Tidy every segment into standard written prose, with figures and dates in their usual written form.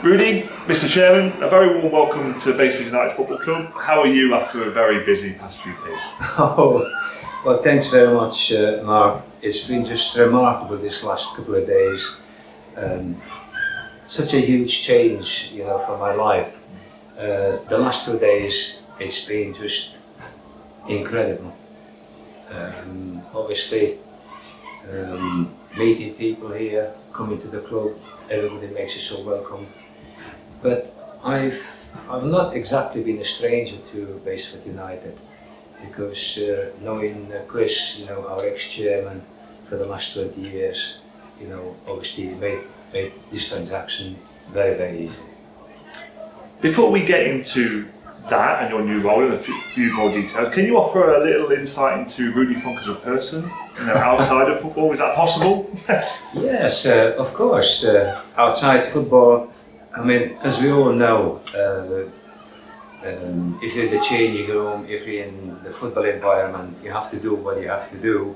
Rudy, Mr. Chairman, a very warm welcome to Basford United Football Club. How are you after a very busy past few days? Oh, well, thanks very much, Mark. It's been just remarkable this last couple of days. Such a huge change, for my life. The last 2 days, it's been just incredible. Obviously, meeting people here, coming to the club, everybody makes you so welcome. But I've not exactly been a stranger to Basford United, because knowing Chris, our ex-chairman for the last 20 years, obviously made this transaction very, very easy. Before we get into that and your new role and a few more details, can you offer a little insight into Rudy Funk as a person, outside of football? Is that possible? Yes, of course. Outside football, as we all know, if you're in the changing room, if you're in the football environment, you have to do what you have to do.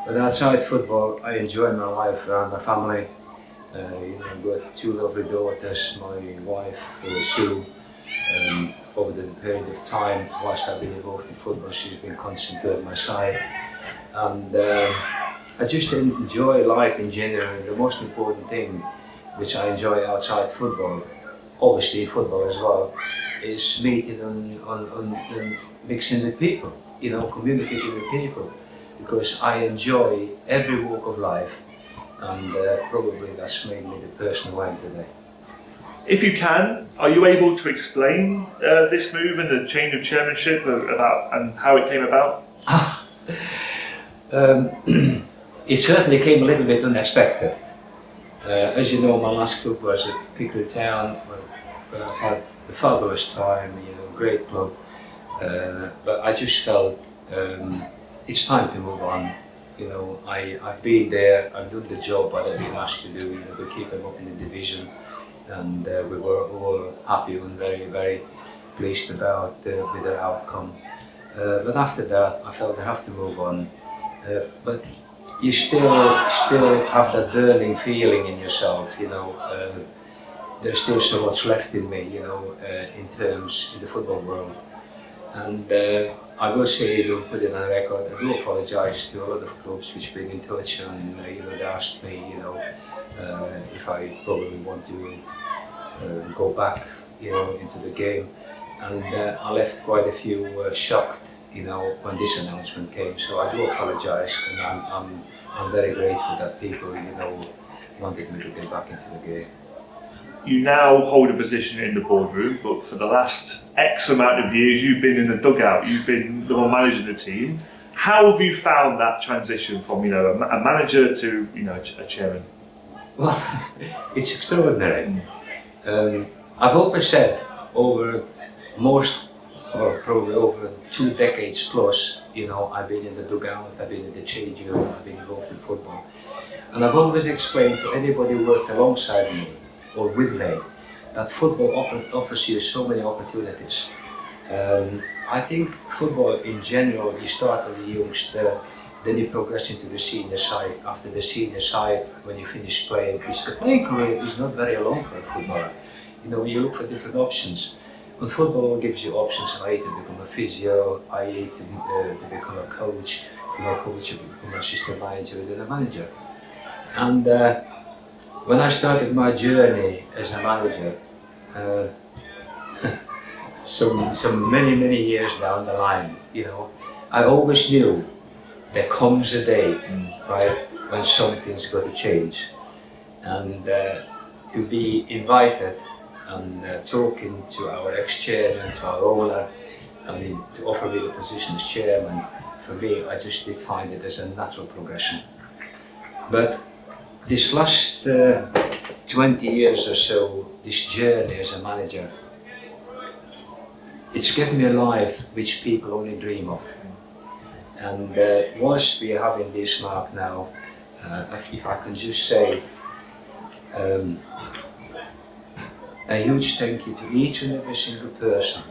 But outside football, I enjoy my life around my family. I've got 2 lovely daughters, my wife, Sue. Over the period of time, whilst I've been involved in football, she's been constantly at my side. And I just enjoy life in general. The most important thing which I enjoy outside football, obviously football as well, is meeting and mixing with people, communicating with people, because I enjoy every walk of life, and probably that's made me the person who I am today. If you can, are you able to explain this move and the change of chairmanship and how it came about? It certainly came a little bit unexpected. As you know, my last club was at Pickering Town, where I've had a fabulous time, great club. But I just felt it's time to move on. I've been there, I've done the job that I've been asked to do, to keep them up in the division. And we were all happy and very, very pleased with the outcome. But after that, I felt I have to move on. But you still have that burning feeling in yourself. There's still so much left in me, in the football world. And I will say, to put it on record, I do apologise to a lot of clubs which have been in touch and they asked me, if I probably want to go back, into the game. And I left quite a few shocked, when this announcement came. So I do apologise, and I'm very grateful that people, wanted me to get back into the game. You now hold a position in the boardroom, but for the last X amount of years you've been in the dugout, you've been the one managing the team. How have you found that transition from a manager to a chairman? Well, it's extraordinary. I've always said probably over 2 decades plus, I've been in the dugout, I've been in the changing room, I've been involved in football. And I've always explained to anybody who worked alongside me or with me that football offers you so many opportunities. I think football in general, you start as a youngster, then you progress into the senior side. After the senior side, when you finish playing, the playing career is not very long for a footballer. You look for different options. And football gives you options, to become a physio, to become a coach, from a coach to become an assistant manager, then a manager. And when I started my journey as a manager, some many years down the line, I always knew there comes a day, right, when something's got to change. And to be invited and talking to our ex-chairman, to our owner, and to offer me the position as chairman, for me, I just did find it as a natural progression. But this last 20 years or so, this journey as a manager, it's given me a life which people only dream of. And whilst we are having this, Mark, now, if I can just say a huge thank you to each and every single person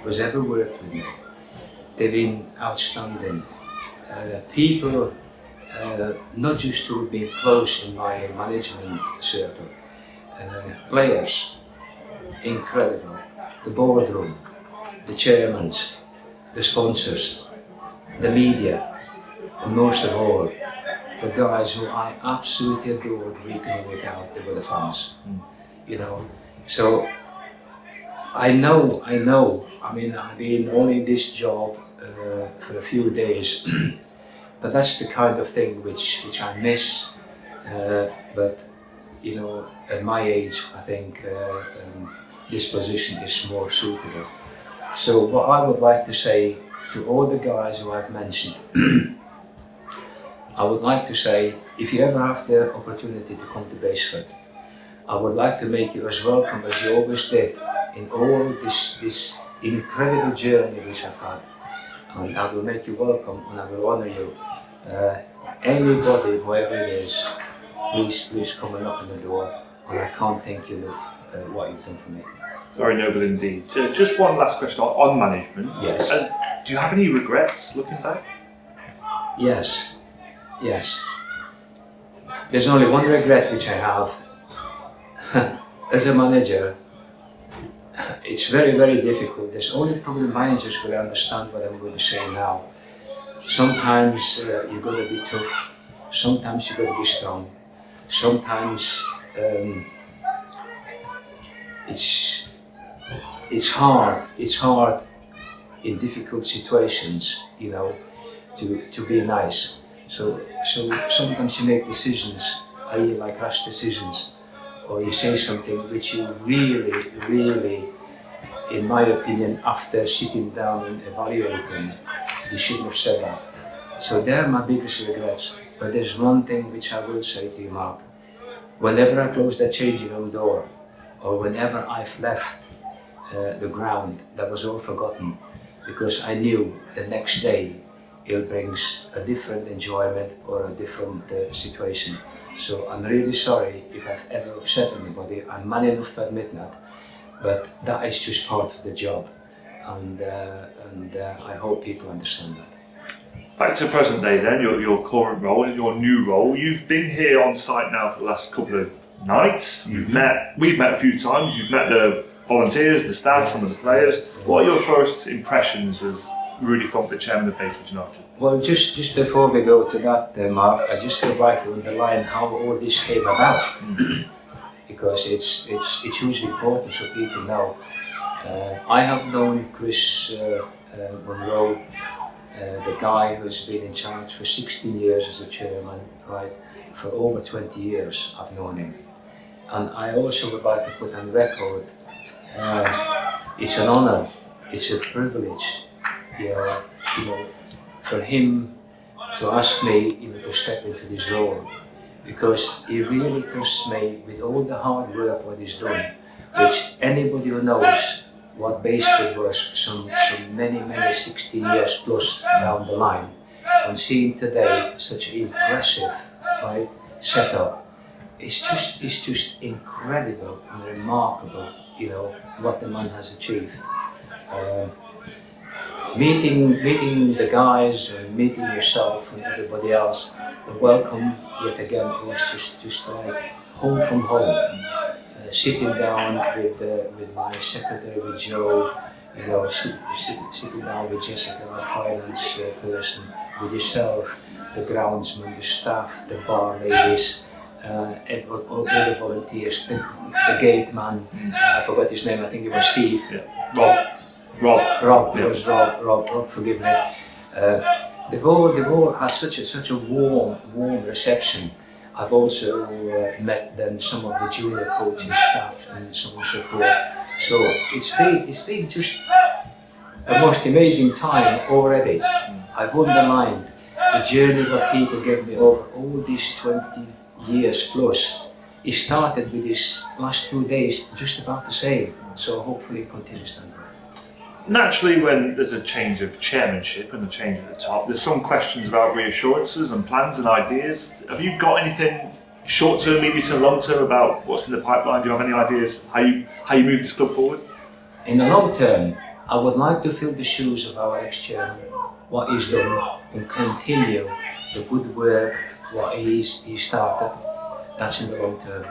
who's ever worked with me. They've been outstanding. People, not just who've been close in my management circle, players, incredible. The boardroom, the chairmans, the sponsors, the media, and most of all, the guys who I absolutely adored week in and week out, they were the fans. You know, so I know, I mean, I've been only in this job for a few days, but that's the kind of thing which I miss, but you know, at my age, I think this position is more suitable. So what I would like to say to all the guys who I've mentioned, I would like to say, if you ever have the opportunity to come to Basford, I would like to make you as welcome as you always did in all this incredible journey which I've had. And I will make you welcome and I will honor you. Anybody, whoever it is, please come and knock on the door. And I can't thank you enough what you've done for me. Very noble indeed. Just one last question on management. Yes. Do you have any regrets looking back? Yes. There's only one regret which I have. As a manager, it's very, very difficult. There's only probably managers who will understand what I'm going to say now. Sometimes you've got to be tough, sometimes you've got to be strong, sometimes it's hard in difficult situations, you know, to be nice. So sometimes you make decisions, i.e. like rash decisions, or you say something which you really, in my opinion, after sitting down and evaluating, you shouldn't have said that. So they're my biggest regrets. But there's one thing which I will say to you, Mark. Whenever I close that changing room door, or whenever I've left the ground, that was all forgotten, because I knew the next day it brings a different enjoyment or a different situation. So I'm really sorry if I've ever upset anybody. I'm man enough to admit that, but that is just part of the job, and I hope people understand that. Back to present day then, your current role and your new role. You've been here on site now for the last couple of nights. We've met a few times. You've met the volunteers, the staff, some of the players. What are your first impressions as Rudy Funk, the chairman of Basford United? Well, just before we go to that, Mark, I just would like to underline how all this came about, because it's hugely important so people know. I have known Chris Monroe, the guy who's been in charge for 16 years as a chairman, right? For over 20 years I've known him. And I also would like to put on record, it's an honor, it's a privilege, you know, for him to ask me, to step into this role, because he really trusts me with all the hard work what he's done, which anybody who knows what Basford was some many 16 years plus down the line, and seeing today such an impressive, right, setup, it's just incredible and remarkable, what the man has achieved. Meeting the guys and meeting yourself and everybody else, the welcome yet again, it was just like home from home. Sitting down with my secretary, with Joe, sitting down with Jessica, our finance person, with yourself, the groundsman, the staff, the bar ladies, all the volunteers, the gate man, I forgot his name, I think it was Steve. Yeah. Rob. It was Rob, forgive me. They've all had such a warm reception. I've also met then some of the junior coaching staff and so on and so forth. So it's been just a most amazing time already. I've underlined the journey that people gave me over all these 20 years plus. It started with these last 2 days just about the same. So hopefully it continues that way. Naturally, when there's a change of chairmanship and a change at the top, there's some questions about reassurances and plans and ideas. Have you got anything short-term, medium-term, long-term about what's in the pipeline? Do you have any ideas how you move this club forward? In the long term, I would like to fill the shoes of our ex-chairman, what he's done, and continue the good work what he started. That's in the long term.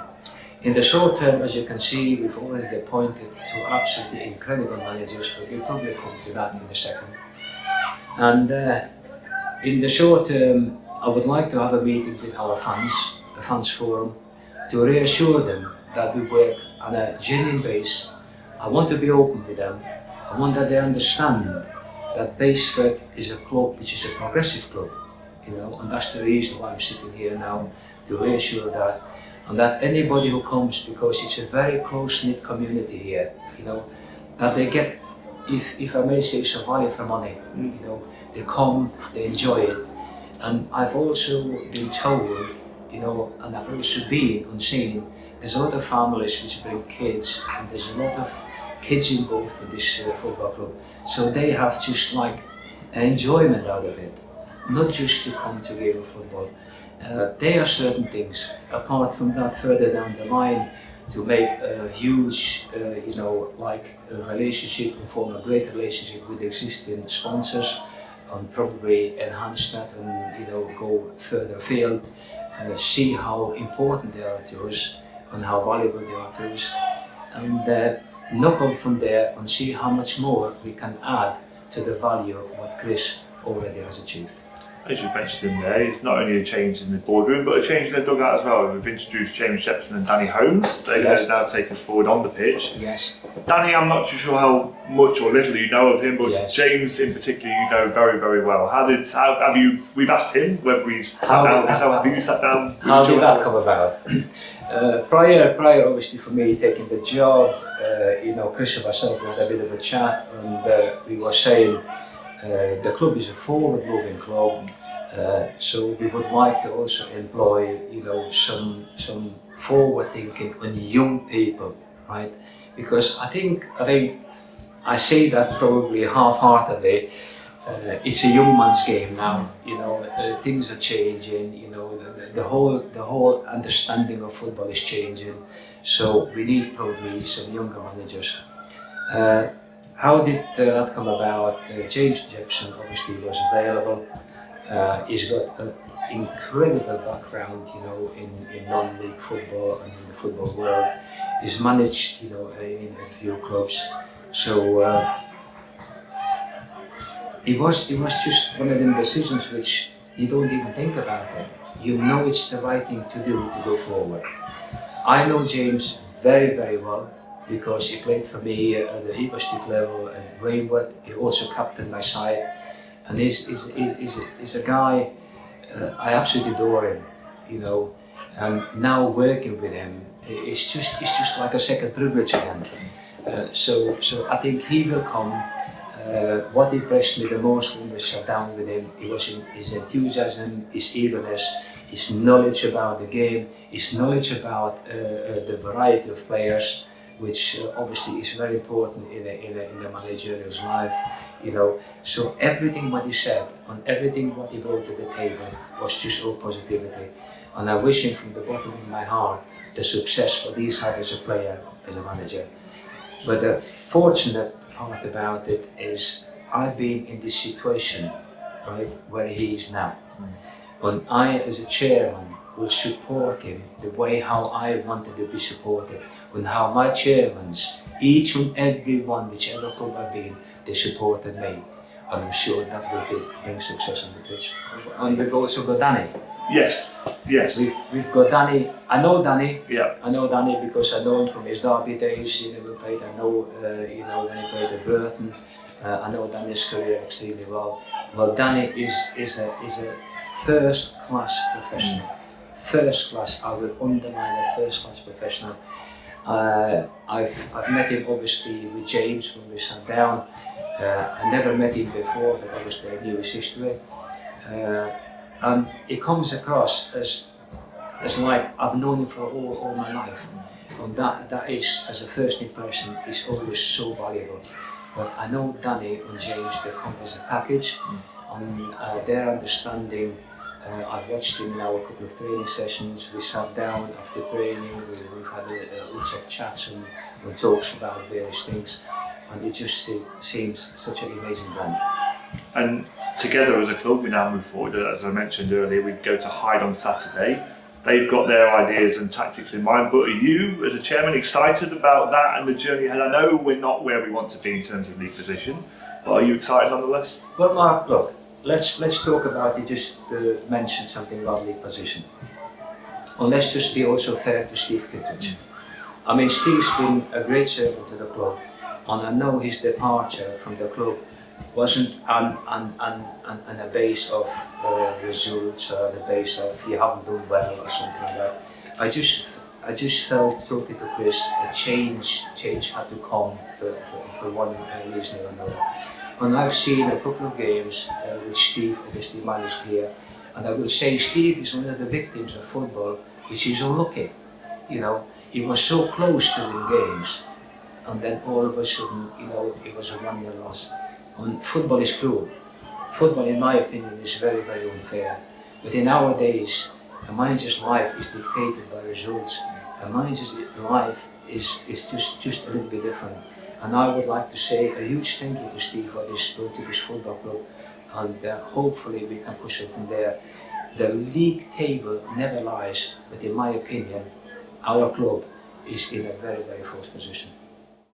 In the short term, as you can see, we've already appointed two absolutely incredible managers, but we'll probably come to that in a second. And in the short term, I would like to have a meeting with our fans, the fans forum, to reassure them that we work on a genuine base. I want to be open with them. I want that they understand that Basford is a club which is a progressive club, and that's the reason why I'm sitting here now, to reassure that, and that anybody who comes, because it's a very close-knit community here, that they get, if I may say, some value for money. They come, they enjoy it, and I've also been told, and I've also been on scene, there's a lot of families which bring kids, and there's a lot of kids involved in this football club, so they have just like an enjoyment out of it, not just to come to game of football. There are certain things, apart from that, further down the line, to make a huge, like a relationship, and form a great relationship with existing sponsors, and probably enhance that and go further afield, see how important they are to us and how valuable they are to us, and knock on from there and see how much more we can add to the value of what Chris already has achieved. As you mentioned in there, it's not only a change in the boardroom, but a change in the dugout as well. We've introduced James Jepson and Danny Holmes. They're going to now take us forward on the pitch. Yes. Danny, I'm not too sure how much or little you know of him, but yes. James in particular you know very, very well. We've asked him whether he's sat down with himself. Have you sat down? How did that come about? Prior obviously for me taking the job, Chris and myself had a bit of a chat, and we were saying the club is a forward-moving club, so we would like to also employ, some forward-thinking and young people, right? Because I think I say that probably half-heartedly. It's a young man's game now. Things are changing. The whole understanding of football is changing. So we need probably some younger managers. How did that come about? James Jepson obviously was available. He's got an incredible background, in non-league football and in the football world. He's managed, in a few clubs. So it was just one of them decisions which you don't even think about it. It's the right thing to do to go forward. I know James very, very well, because he played for me at the Everstick level at Rainwood. He also captained my side, and he's a guy I absolutely adore him, and now working with him, it's just like a second privilege again. So I think he will come. What impressed me the most when we sat down with him, it was his enthusiasm, his eagerness, his knowledge about the game, his knowledge about the variety of players, which obviously is very important in a managerial's life. So everything what he said and everything what he brought to the table was just all positivity, and I wish him from the bottom of my heart the success what he's had as a player, as a manager. But the fortunate part about it is I've been in this situation, right, where he is now. And I, as a chairman, will support him the way how I wanted to be supported, and how my chairmans, each and every one, whichever club I've been, they supported me. And I'm sure that will bring success on the pitch. And we've also got Danny. Yes. We've got Danny. I know Danny. Yeah. I know Danny because I know him from his Derby days. We played. I know, when he played at Burton. I know Danny's career extremely well. Well, Danny is a first-class professional. First class. I will underline a first-class professional. I've met him obviously with James when we sat down. I never met him before, but obviously I knew his history. And he comes across as like I've known him for all my life, and that is, as a first impression, is always so valuable. But I know Danny and James, they come as a package, and their understanding. I've watched him now a couple of training sessions. We sat down after training. We've had lots of chats and talks about various things, and it just seems such an amazing brand. And together as a club, we now move forward. As I mentioned earlier, we go to Hyde on Saturday. they've got their ideas and tactics in mind, but are you, as a chairman, excited about that and the journey ahead? I know we're not where we want to be in terms of league position, but are you excited nonetheless? Well, Mark, look, let's talk about it. Just mention something about league position. Well, let's just be also fair to Steve Kittredge. I mean, Steve's been a great servant to the club, and I know his departure from the club wasn't on a base of results or the base of you haven't done well or something like that. I just felt, talking to Chris, a change had to come for one reason or another. And I've seen a couple of games which Steve obviously managed here, and I will say Steve is one of the victims of football, which is unlucky. You know, he was so close to win games, and then all of a sudden, you know, it was a 1-0 loss. And football is cruel. Football, in my opinion, is very, very unfair. But in our days, a manager's life is dictated by results. A manager's life is just a little bit different. And I would like to say a huge thank you to Steve for this brought to this football club, and hopefully we can push it from there. The league table never lies, but in my opinion, our club is in a very, very false position.